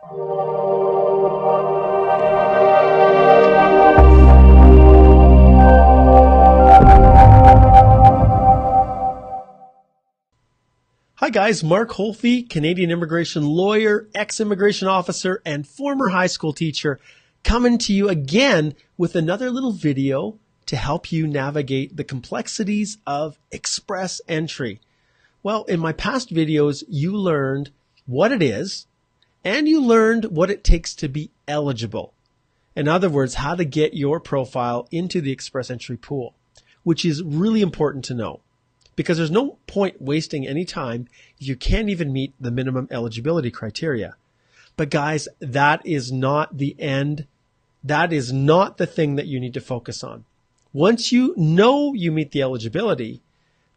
Hi guys, Mark Holfe, Canadian immigration lawyer, ex-immigration officer, and former high school teacher, coming to you again with another little video to help you navigate the complexities of express entry. Well, in my past videos, you learned what it is, and you learned what it takes to be eligible. In other words, how to get your profile into the express entry pool, which is really important to know. Because there's no point wasting any time if you can't even meet the minimum eligibility criteria. But guys, that is not the end. That is not the thing that you need to focus on. Once you know you meet the eligibility,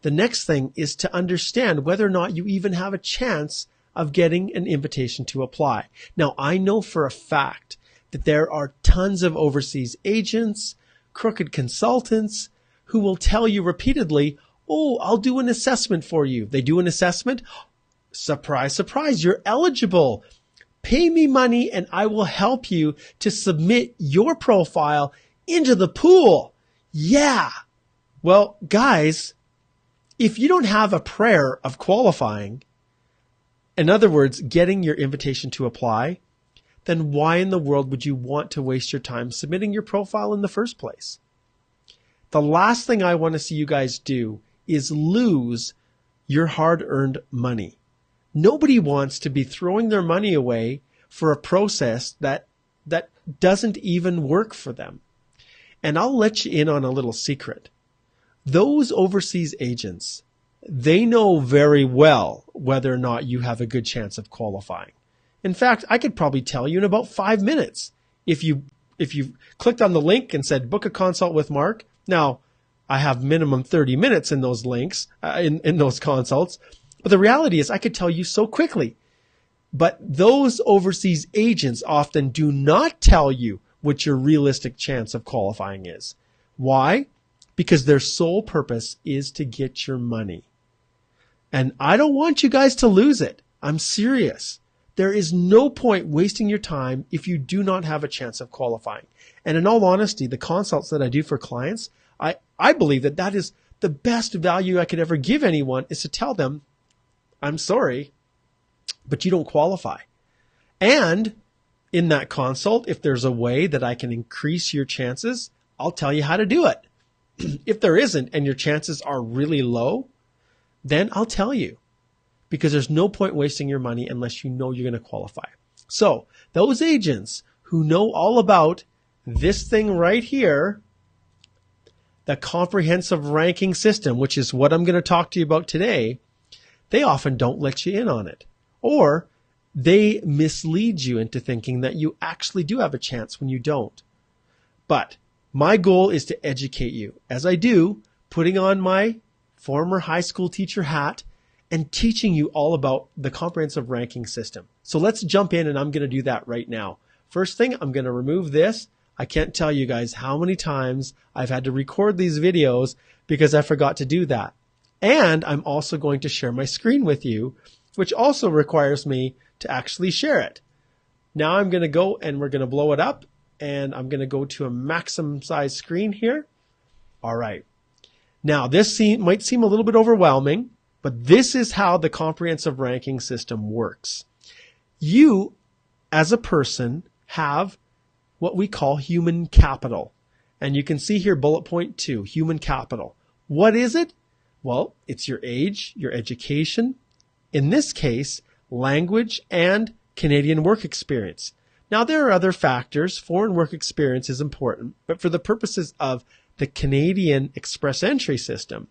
the next thing is to understand whether or not you even have a chance of getting an invitation to apply. Now, I know for a fact that there are tons of overseas agents, crooked consultants who will tell you repeatedly, oh, I'll do an assessment for you. They do an assessment. Surprise, surprise, you're eligible. Pay me money and I will help you to submit your profile into the pool. Yeah. Well, guys, if you don't have a prayer of qualifying, in other words, getting your invitation to apply, then why in the world would you want to waste your time submitting your profile in the first place? The last thing I want to see you guys do is lose your hard-earned money. Nobody wants to be throwing their money away for a process that doesn't even work for them. And I'll let you in on a little secret. Those overseas agents, they know very well whether or not you have a good chance of qualifying. In fact, I could probably tell you in about 5 minutes if you clicked on the link and said, book a consult with Mark. Now, I have minimum 30 minutes in those links, in those consults. But the reality is I could tell you so quickly. But those overseas agents often do not tell you what your realistic chance of qualifying is. Why? Because their sole purpose is to get your money. And I don't want you guys to lose it. I'm serious. There is no point wasting your time if you do not have a chance of qualifying. And in all honesty, the consults that I do for clients, I believe that is the best value I could ever give anyone, is to tell them, I'm sorry, but you don't qualify. And in that consult, if there's a way that I can increase your chances, I'll tell you how to do it. If there isn't and your chances are really low, then I'll tell you, because there's no point wasting your money unless you know you're going to qualify. So those agents who know all about this thing right here, the comprehensive ranking system, which is what I'm going to talk to you about today, they often don't let you in on it. Or they mislead you into thinking that you actually do have a chance when you don't. But my goal is to educate you, as I do, putting on my former high school teacher hat and teaching you all about the comprehensive ranking system. So let's jump in, and I'm going to do that right now. First thing, I'm going to remove this. I can't tell you guys how many times I've had to record these videos because I forgot to do that. And I'm also going to share my screen with you, which also requires me to actually share it. Now I'm going to go and we're going to blow it up, and I'm going to go to a maximum size screen here. All right. Now this might seem a little bit overwhelming, but this is how the comprehensive ranking system works. You, as a person, have what we call human capital. And you can see here bullet point 2, human capital. What is it? Well, it's your age, your education, in this case, language and Canadian work experience. Now, there are other factors. Foreign work experience is important, but for the purposes of the Canadian express entry system,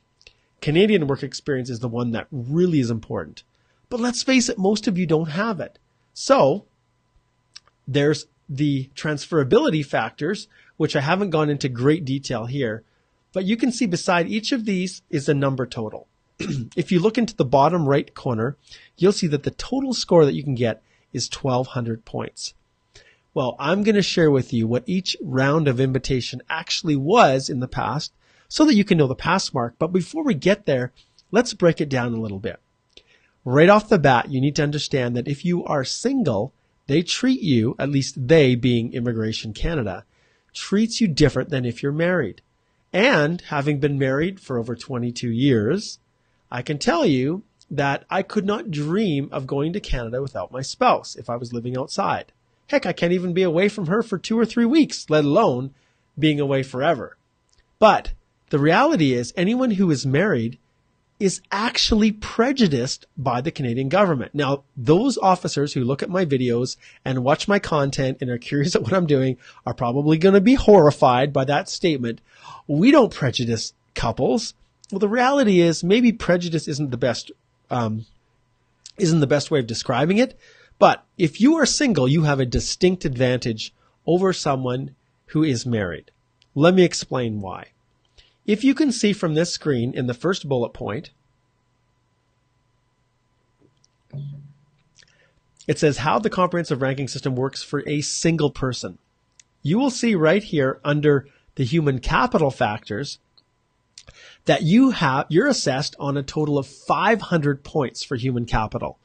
Canadian work experience is the one that really is important. But let's face it, most of you don't have it. So there's the transferability factors, which I haven't gone into great detail here, but you can see beside each of these is a number total. If you look into the bottom right corner, you'll see that the total score that you can get is 1,200 points. Well, I'm going to share with you what each round of invitation actually was in the past so that you can know the pass mark. But before we get there, let's break it down a little bit. Right off the bat, you need to understand that if you are single, they treat you, at least they being Immigration Canada, treats you different than if you're married. And having been married for over 22 years, I can tell you that I could not dream of going to Canada without my spouse if I was living outside. Heck, I can't even be away from her for 2 or 3 weeks, let alone being away forever. But the reality is anyone who is married is actually prejudiced by the Canadian government. Now, those officers who look at my videos and watch my content and are curious at what I'm doing are probably going to be horrified by that statement. We don't prejudice couples. Well, the reality is maybe prejudice isn't the best way of describing it. But if you are single, you have a distinct advantage over someone who is married. Let me explain why. If you can see from this screen in the first bullet point, it says how the comprehensive ranking system works for a single person. You will see right here under the human capital factors that you're assessed on a total of 500 points for human capital.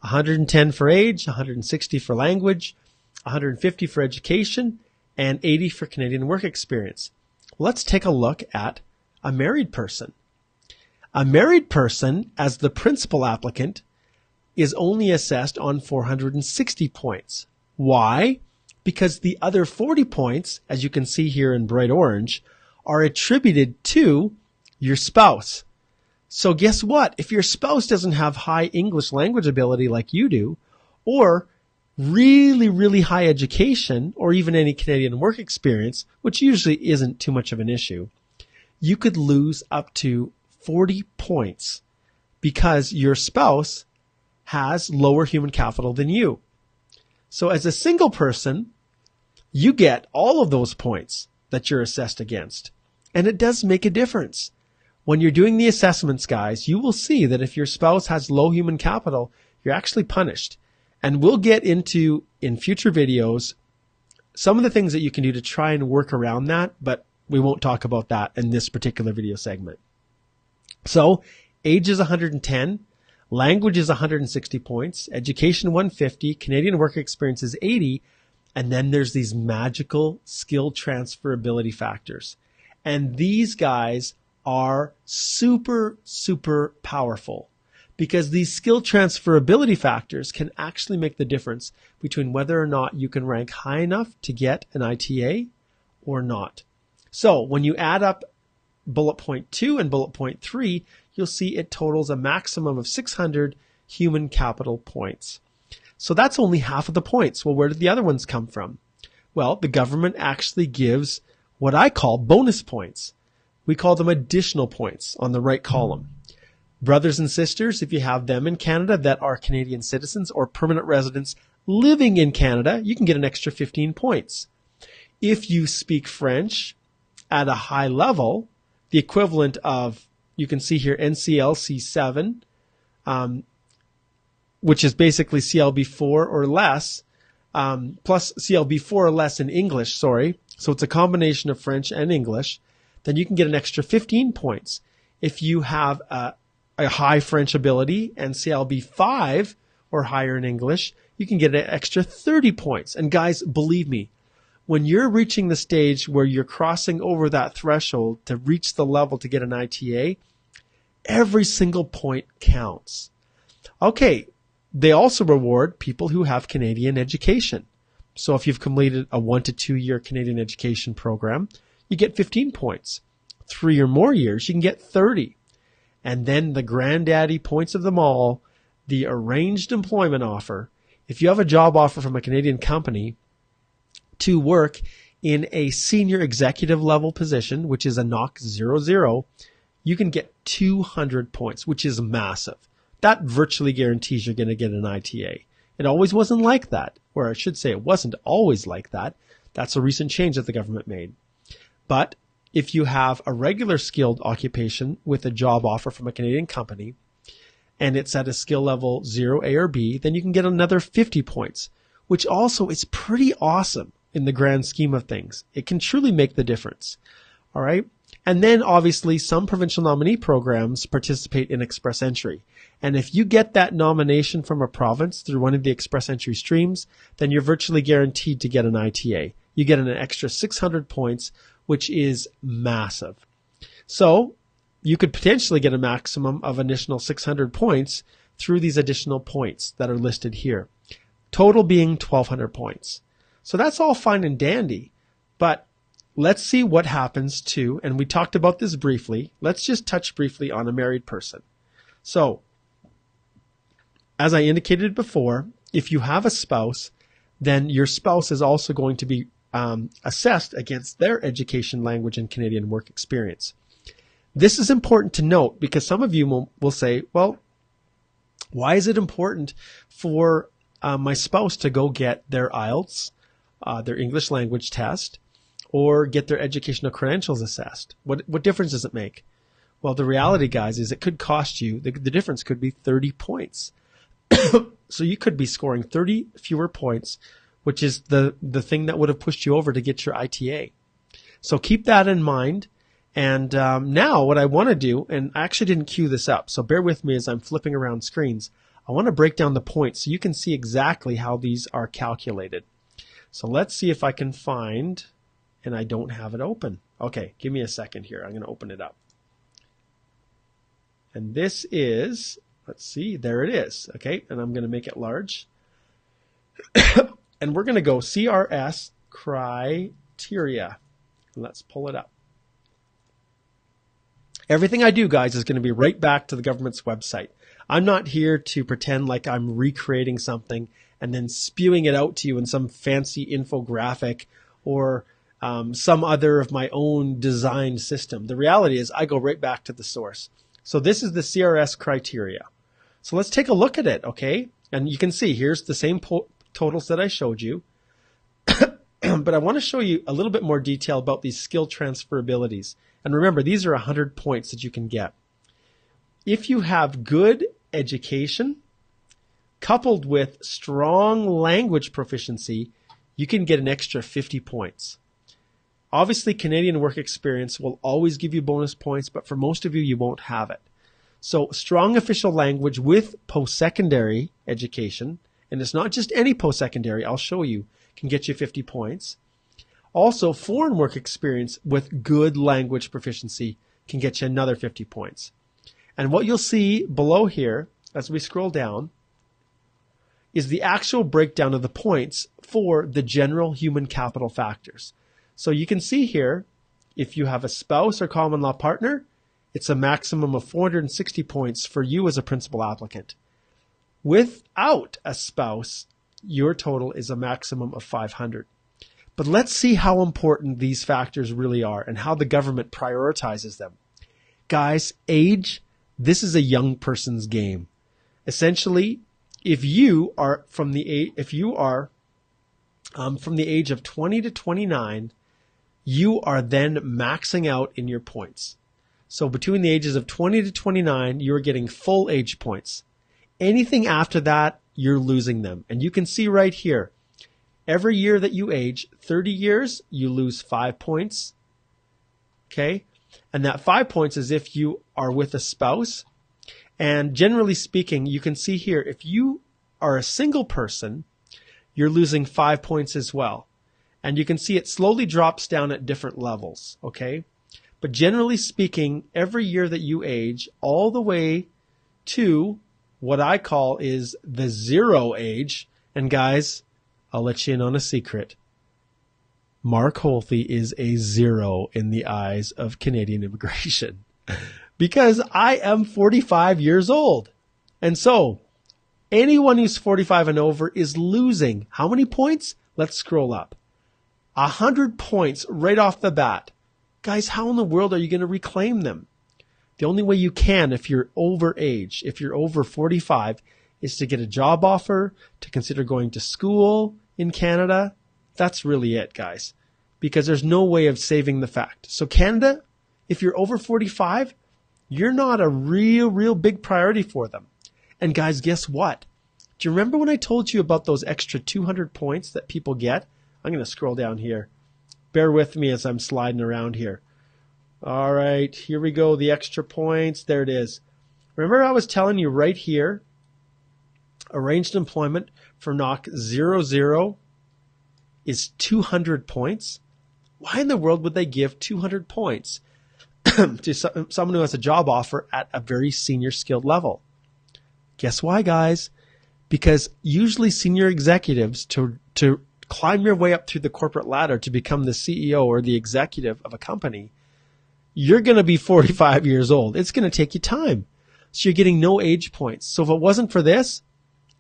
110 for age, 160 for language, 150 for education, and 80 for Canadian work experience. Let's take a look at a married person. A married person, as the principal applicant, is only assessed on 460 points. Why? Because the other 40 points, as you can see here in bright orange, are attributed to your spouse. So guess what? If your spouse doesn't have high English language ability like you do, or really, really high education, or even any Canadian work experience, which usually isn't too much of an issue, you could lose up to 40 points because your spouse has lower human capital than you. So as a single person, you get all of those points that you're assessed against. And it does make a difference. When you're doing the assessments, guys, you will see that if your spouse has low human capital, you're actually punished. And we'll get into, in future videos, some of the things that you can do to try and work around that, but we won't talk about that in this particular video segment. So, age is 110, language is 160 points, education 150, Canadian work experience is 80, and then there's these magical skill transferability factors. And these guys are super, super powerful because these skill transferability factors can actually make the difference between whether or not you can rank high enough to get an ITA or not. So when you add up bullet point 2 and bullet point 3, you'll see it totals a maximum of 600 human capital points. So that's only half of the points. Well, where did the other ones come from? Well, the government actually gives what I call bonus points. We call them additional points on the right column. Brothers and sisters, if you have them in Canada that are Canadian citizens or permanent residents living in Canada, you can get an extra 15 points. If you speak French at a high level, the equivalent of, you can see here, NCL C7, which is basically CLB4 or less, plus CLB4 or less in English, sorry. So it's a combination of French and English. Then you can get an extra 15 points. If you have a high French ability and CLB5 or higher in English, you can get an extra 30 points. And guys, believe me, when you're reaching the stage where you're crossing over that threshold to reach the level to get an ITA, every single point counts. Okay, they also reward people who have Canadian education. So if you've completed a 1 to 2 year Canadian education program, you get 15 points. 3 or more years, you can get 30. And then the granddaddy points of them all, the arranged employment offer. If you have a job offer from a Canadian company to work in a senior executive level position, which is a NOC 00, you can get 200 points, which is massive. That virtually guarantees you're going to get an ITA. It always wasn't like that, or I should say it wasn't always like that. That's a recent change that the government made. But if you have a regular skilled occupation with a job offer from a Canadian company and it's at a skill level 0A or B, then you can get another 50 points, which also is pretty awesome in the grand scheme of things. It can truly make the difference. All right. And then obviously some provincial nominee programs participate in express entry. And if you get that nomination from a province through one of the express entry streams, then you're virtually guaranteed to get an ITA. You get an extra 600 points, which is massive. So you could potentially get a maximum of additional 600 points through these additional points that are listed here. Total being 1,200 points. So that's all fine and dandy, but let's see what happens to, and we talked about this briefly, let's just touch briefly on a married person. So, as I indicated before, if you have a spouse, then your spouse is also going to be assessed against their education, language, and Canadian work experience. This is important to note because some of you will say, well, why is it important for my spouse to go get their IELTS, their English language test, or get their educational credentials assessed? What difference does it make? Well, the reality, guys, is it could cost you, the difference could be 30 points. So you could be scoring 30 fewer points, which is the thing that would have pushed you over to get your ITA. So keep that in mind. And now what I want to do, and I actually didn't cue this up, so bear with me as I'm flipping around screens. I want to break down the points so you can see exactly how these are calculated. So let's see if I can find, and I don't have it open. Okay, give me a second here. I'm going to open it up. And this is, let's see, there it is. Okay, and I'm going to make it large. And we're going to go CRS criteria. Let's pull it up. Everything I do, guys, is going to be right back to the government's website. I'm not here to pretend like I'm recreating something and then spewing it out to you in some fancy infographic or some other of my own designed system. The reality is I go right back to the source. So this is the CRS criteria. So let's take a look at it, okay? And you can see here's the same totals that I showed you. But I want to show you a little bit more detail about these skill transferabilities. And remember, these are 100 points that you can get. If you have good education coupled with strong language proficiency, you can get an extra 50 points. Obviously, Canadian work experience will always give you bonus points, but for most of you, you won't have it. So strong official language with post-secondary education, and it's not just any post-secondary, I'll show you, can get you 50 points. Also, foreign work experience with good language proficiency can get you another 50 points. And what you'll see below here, as we scroll down, is the actual breakdown of the points for the general human capital factors. So you can see here, if you have a spouse or common law partner, it's a maximum of 460 points for you as a principal applicant. Without a spouse, your total is a maximum of 500. But let's see how important these factors really are and how the government prioritizes them. Guys, age, this is a young person's game. Essentially, if you are from the age of 20 to 29, you are then maxing out in your points. So between the ages of 20 to 29, you're getting full age points. Anything after that, you're losing them. And you can see right here, every year that you age, 30 years, you lose 5 points. Okay? And that 5 points is if you are with a spouse. And generally speaking, you can see here, if you are a single person, you're losing 5 points as well. And you can see it slowly drops down at different levels. Okay? But generally speaking, every year that you age, all the way to what I call is the zero age. And guys, I'll let you in on a secret. Mark Holthe is a zero in the eyes of Canadian immigration because I am 45 years old. And so anyone who's 45 and over is losing how many points? Let's scroll up. 100 points right off the bat. Guys, how in the world are you going to reclaim them? The only way you can if you're over age, if you're over 45, is to get a job offer, to consider going to school in Canada. That's really it, guys, because there's no way of saving the fact. So Canada, if you're over 45, you're not a real big priority for them. And guys, guess what? Do you remember when I told you about those extra 200 points that people get? I'm going to scroll down here. Bear with me as I'm sliding around here. All right, here we go. The extra points. There it is. Remember I was telling you right here, arranged employment for NOC 00 is 200 points. Why in the world would they give 200 points to someone who has a job offer at a very senior skilled level? Guess why, guys? Because usually senior executives, to climb your way up through the corporate ladder to become the CEO or the executive of a company, you're going to be 45 years old. It's going to take you time. So you're getting no age points. So if it wasn't for this,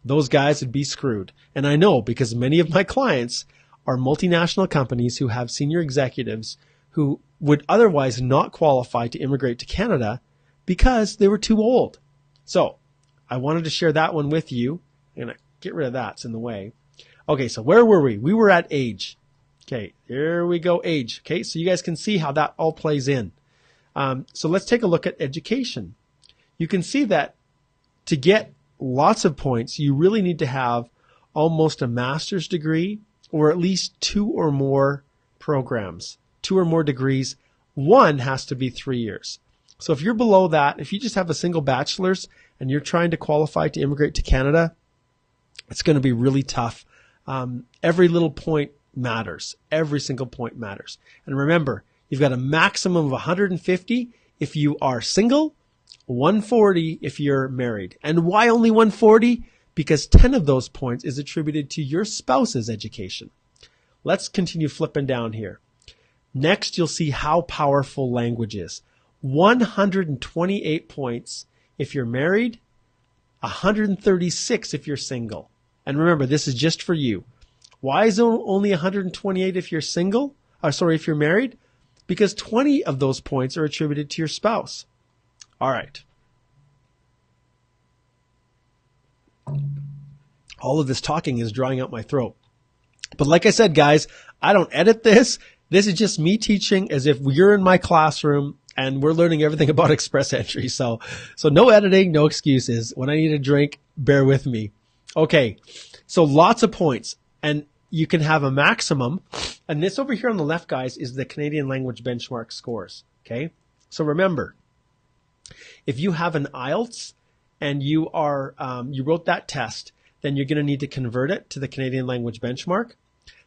those guys would be screwed. And I know, because many of my clients are multinational companies who have senior executives who would otherwise not qualify to immigrate to Canada because they were too old. So I wanted to share that one with you. I'm going to get rid of that. It's in the way. Okay, so where were we? We were at age. Okay, there we go, age. Okay, so you guys can see how that all plays in. So let's take a look at education. You can see that to get lots of points, you really need to have almost a master's degree or at least 2 or more programs, 2 or more degrees. One has to be 3 years. So if you're below that, if you just have a single bachelor's and you're trying to qualify to immigrate to Canada, it's going to be really tough. Every little point matters. Every single point matters. And remember, you've got a maximum of 150 if you are single, 140 if you're married. And why only 140? Because 10 of those points is attributed to your spouse's education. Let's continue flipping down here. Next, you'll see how powerful language is. 128 points if you're married, 136 if you're single. And remember, this is just for you. Why is it only 128 if you're single? If you're married? Because 20 of those points are attributed to your spouse. All right. All of this talking is drying out my throat. But like I said, guys, I don't edit this. This is just me teaching as if you're in my classroom and we're learning everything about express entry. So no editing, no excuses. When I need a drink, bear with me. Okay, so lots of points. And you can have a maximum. And this over here on the left, guys, is the Canadian language benchmark scores. Okay, so remember, if you have an IELTS and you wrote that test, then you're going to need to convert it to the Canadian language benchmark.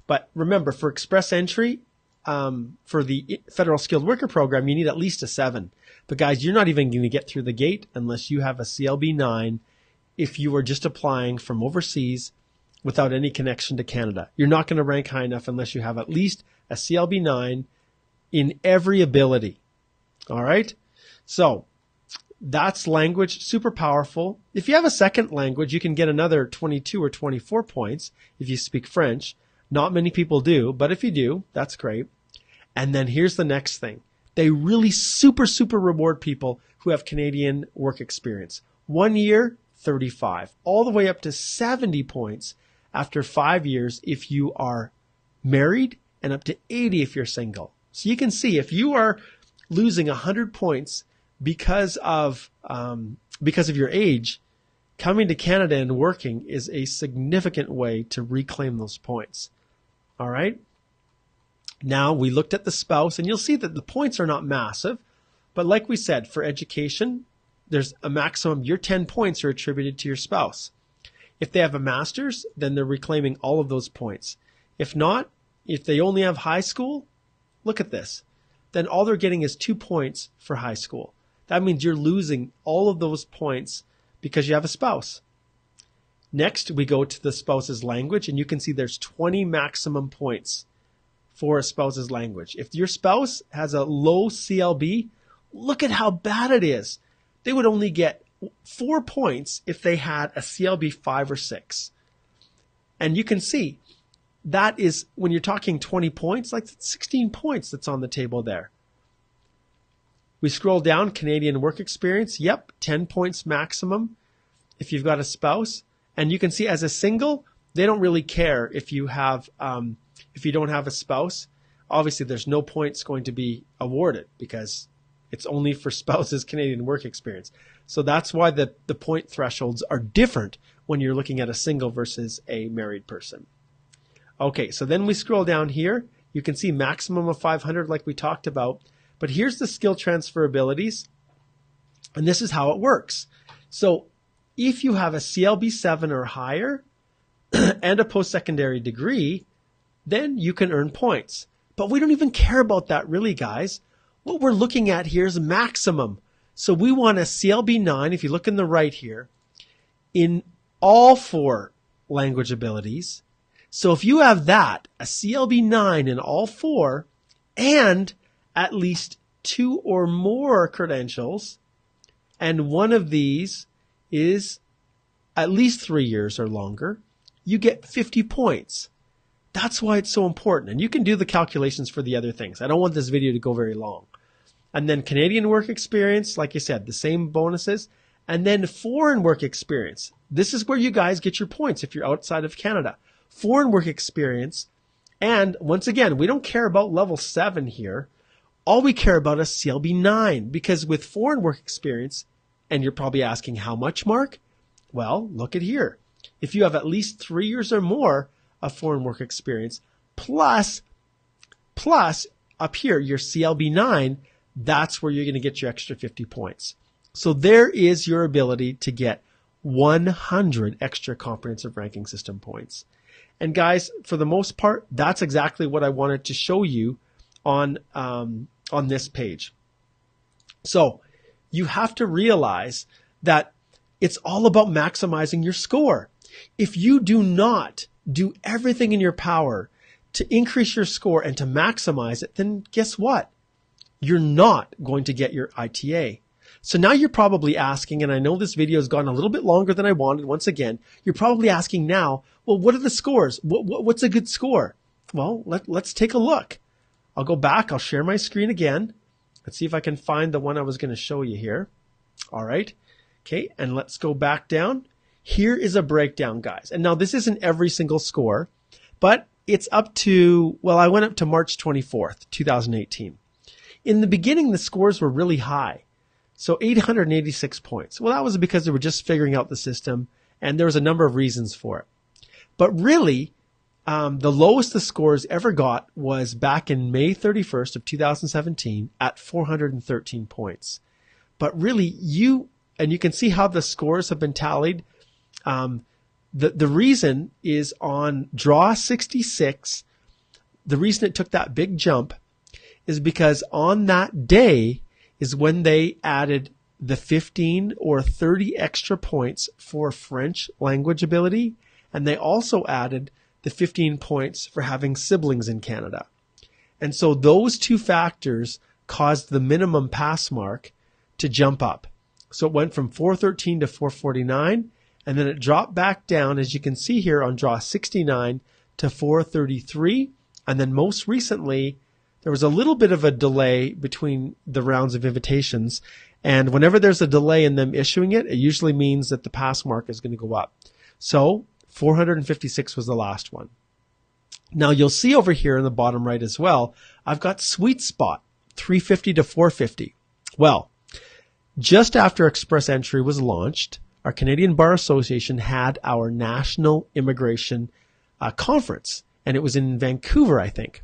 But remember, for express entry, for the federal skilled worker program, you need at least a 7. But guys, you're not even going to get through the gate unless you have a CLB 9 if you are just applying from overseas without any connection to Canada. You're not going to rank high enough unless you have at least a CLB 9 in every ability. All right? So that's language, super powerful. If you have a second language, you can get another 22 or 24 points if you speak French. Not many people do, but if you do, that's great. And then here's the next thing. They really super reward people who have Canadian work experience. 1 year, 35, all the way up to 70 points after 5 years if you are married, and up to 80 if you're single. So you can see if you are losing 100 points because of your age, coming to Canada and working is a significant way to reclaim those points. All right. Now we looked at the spouse, and you'll see that the points are not massive, but like we said, for education, there's a maximum. Your 10 points are attributed to your spouse. If they have a master's, then they're reclaiming all of those points. If not, if they only have high school, look at this. Then all they're getting is 2 points for high school. That means you're losing all of those points because you have a spouse. Next, we go to the spouse's language, and you can see there's 20 maximum points for a spouse's language. If your spouse has a low CLB, look at how bad it is. They would only get 4 points if they had a CLB 5 or 6. And you can see that is, when you're talking 20 points, like 16 points that's on the table there. We scroll down, Canadian work experience. Yep, 10 points maximum if you've got a spouse. And you can see as a single, they don't really care if you have, if you don't have a spouse. Obviously, there's no points going to be awarded because it's only for spouses' Canadian work experience. So that's why the point thresholds are different when you're looking at a single versus a married person. Okay, so then we scroll down here. You can see maximum of 500 like we talked about. But here's the skill transferabilities, and this is how it works. So if you have a CLB 7 or higher and a post-secondary degree, then you can earn points. But we don't even care about that really, guys. What we're looking at here is maximum. So we want a CLB 9, if you look in the right here, in all 4 language abilities. So if you have that, a CLB 9 in all 4, and at least 2 or more credentials, and one of these is at least 3 years or longer, you get 50 points. That's why it's so important. And you can do the calculations for the other things. I don't want this video to go very long. And then Canadian work experience, like I said, the same bonuses. And then foreign work experience. This is where you guys get your points if you're outside of Canada. Foreign work experience. And once again, we don't care about level 7 here. All we care about is CLB 9, because with foreign work experience, and you're probably asking how much, Mark? Well, look at here. If you have at least 3 years or more of foreign work experience, plus up here, your CLB 9, that's where you're going to get your extra 50 points. So there is your ability to get 100 extra comprehensive ranking system points. And guys, for the most part, that's exactly what I wanted to show you on this page. So you have to realize that it's all about maximizing your score. If you do not do everything in your power to increase your score and to maximize it, then guess what? You're not going to get your ITA. So now you're probably asking, and I know this video has gone a little bit longer than I wanted once again, you're probably asking now, well, what are the scores? What's a good score? Well, let's take a look. I'll go back. I'll share my screen again. Let's see if I can find the one I was going to show you here. All right. Okay, and let's go back down. Here is a breakdown, guys. And now this isn't every single score, but it's up to, well, I went up to March 24th, 2018. In the beginning, the scores were really high. So 886 points. Well, that was because they were just figuring out the system, and there was a number of reasons for it. But really, the lowest the scores ever got was back in May 31st of 2017 at 413 points. But really, you can see how the scores have been tallied. The reason is on draw 66, the reason it took that big jump is because on that day is when they added the 15 or 30 extra points for French language ability, and they also added the 15 points for having siblings in Canada. And so those two factors caused the minimum pass mark to jump up. So it went from 413 to 449, and then it dropped back down, as you can see here on draw 69, to 433. And then most recently, there was a little bit of a delay between the rounds of invitations. And whenever there's a delay in them issuing it, it usually means that the pass mark is going to go up. So 456 was the last one. Now you'll see over here in the bottom right as well, I've got sweet spot, 350 to 450. Well, just after Express Entry was launched, our Canadian Bar Association had our National Immigration Conference, and it was in Vancouver, I think.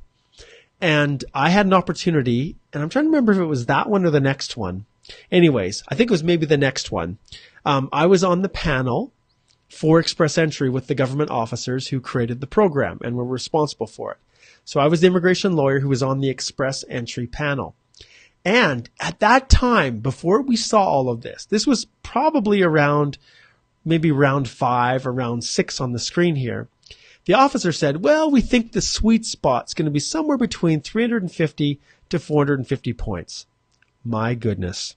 And I had an opportunity, and I'm trying to remember if it was that one or the next one. Anyways, I think it was maybe the next one. I was on the panel for Express Entry with the government officers who created the program and were responsible for it. So I was the immigration lawyer who was on the Express Entry panel. And at that time, before we saw all of this, this was probably around maybe round 5 or round 6 on the screen here. The officer said, well, we think the sweet spot's going to be somewhere between 350 to 450 points. My goodness.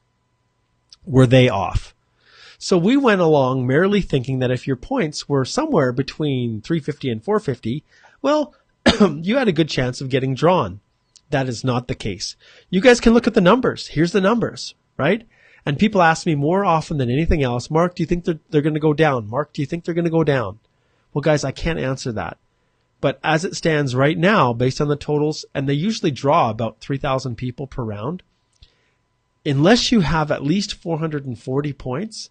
Were they off? So we went along merely thinking that if your points were somewhere between 350 and 450, well, you had a good chance of getting drawn. That is not the case. You guys can look at the numbers. Here's the numbers, right? And people ask me more often than anything else, Mark, do you think they're going to go down? Mark, do you think they're going to go down? Well, guys, I can't answer that. But as it stands right now, based on the totals, and they usually draw about 3,000 people per round, unless you have at least 440 points,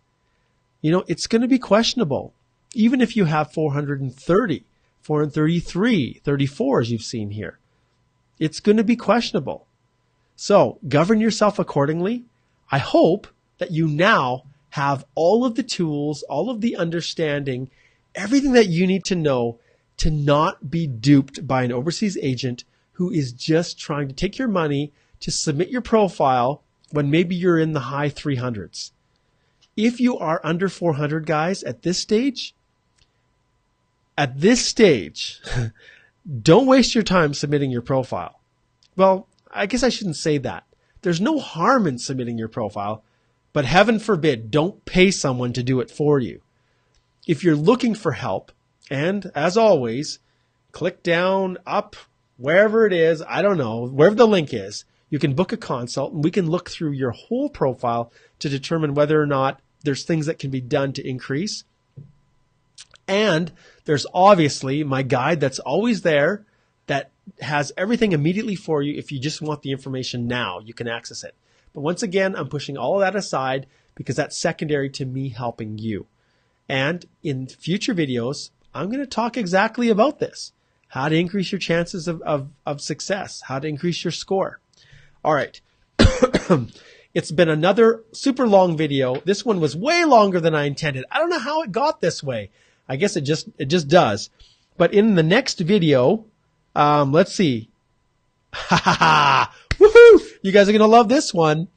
it's going to be questionable. Even if you have 430, 433, 34, as you've seen here, it's going to be questionable. So govern yourself accordingly. I hope that you now have all of the tools, all of the understanding, everything that you need to know to not be duped by an overseas agent who is just trying to take your money to submit your profile when maybe you're in the high 300s. If you are under 400, guys, at this stage, don't waste your time submitting your profile. Well, I guess I shouldn't say that. There's no harm in submitting your profile, but heaven forbid, don't pay someone to do it for you. If you're looking for help, and as always, click down, up, wherever it is, I don't know, wherever the link is, you can book a consult and we can look through your whole profile to determine whether or not there's things that can be done to increase. And there's obviously my guide that's always there that has everything immediately for you. If you just want the information now, you can access it. But once again, I'm pushing all of that aside because that's secondary to me helping you. And in future videos, I'm going to talk exactly about this, how to increase your chances of success, how to increase your score. All right. It's been another super long video. This one was way longer than I intended. I don't know how it got this way. I guess it just does. But in the next video, let's see. Woohoo! You guys are going to love this one.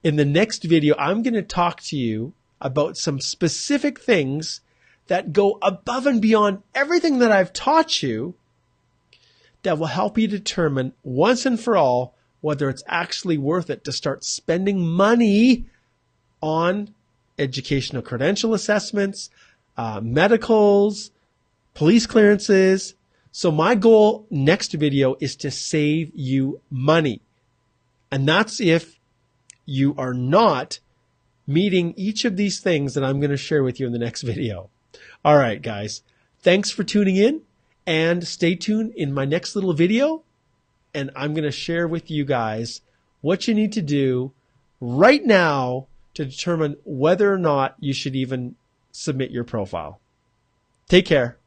In the next video, I'm going to talk to you about some specific things that go above and beyond everything that I've taught you that will help you determine once and for all whether it's actually worth it to start spending money on educational credential assessments, medicals, police clearances. So my goal next video is to save you money. And that's if you are not meeting each of these things that I'm going to share with you in the next video. All right, guys, thanks for tuning in and stay tuned in my next little video. And I'm going to share with you guys what you need to do right now to determine whether or not you should even submit your profile. Take care.